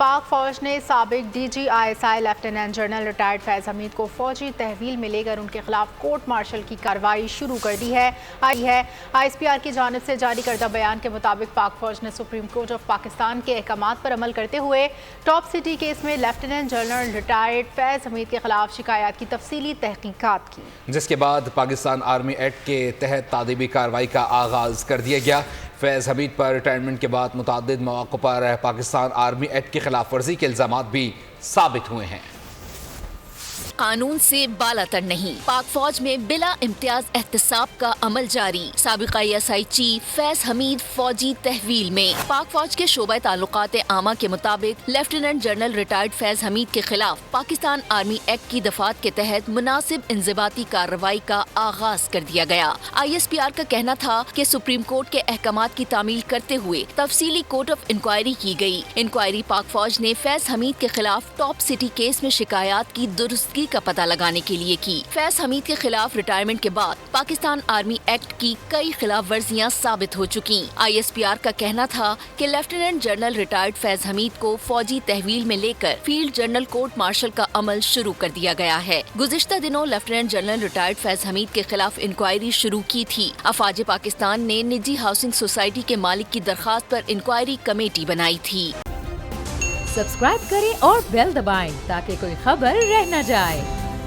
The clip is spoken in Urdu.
پاک فوج نے سابق D G I S I lieutenant general retired Faiz Hamid کو فوجی تحویل میں لے کر ان کے خلاف کورٹ مارشل کی کارروائی شروع کر دی ہے آئی ایس پی آر کی جانب سے جاری کردہ بیان کے مطابق پاک فوج نے سپریم کورٹ آف پاکستان کے احکامات پر عمل کرتے ہوئے ٹاپ سٹی کیس میں لیفٹیننٹ جنرل ریٹائرڈ فیض حمید کے خلاف شکایات کی تفصیلی تحقیقات کی، جس کے بعد پاکستان آرمی ایکٹ کے تحت تعدیبی کارروائی کا آغاز کر دیا گیا۔ فیض حمید پر ریٹائرمنٹ کے بعد متعدد مواقع پر پاکستان آرمی ایکٹ کی خلاف ورزی کے الزامات بھی ثابت ہوئے ہیں۔ قانون سے بالا تر نہیں، پاک فوج میں بلا امتیاز احتساب کا عمل جاری، سابق آئی ایس آئی چیف فیض حمید فوجی تحویل میں۔ پاک فوج کے شعبہ تعلقات عامہ کے مطابق لیفٹیننٹ جنرل ریٹائرڈ فیض حمید کے خلاف پاکستان آرمی ایکٹ کی دفعات کے تحت مناسب انضباطی کارروائی کا آغاز کر دیا گیا۔ آئی ایس پی آر کا کہنا تھا کہ سپریم کورٹ کے احکامات کی تعمیل کرتے ہوئے تفصیلی کورٹ آف انکوائری کی گئی۔ انکوائری پاک فوج نے فیض حمید کے خلاف ٹاپ سٹی کیس میں شکایات کی درستگی کا پتہ لگانے کے لیے کی۔ فیض حمید کے خلاف ریٹائرمنٹ کے بعد پاکستان آرمی ایکٹ کی کئی خلاف ورزیاں ثابت ہو چکی۔ آئی ایس پی آر کا کہنا تھا کہ lieutenant general retired Faiz Hamid کو فوجی تحویل میں لے کر فیلڈ جنرل کورٹ مارشل کا عمل شروع کر دیا گیا ہے۔ گزشتہ دنوں لیفٹیننٹ جنرل ریٹائرڈ فیض حمید کے خلاف انکوائری شروع کی تھی۔ افواج پاکستان نے نجی ہاؤسنگ سوسائٹی کے مالک کی درخواست پر انکوائری کمیٹی بنائی تھی۔ سبسکرائب کریں اور بیل دبائیں تاکہ کوئی خبر رہ نہ جائے۔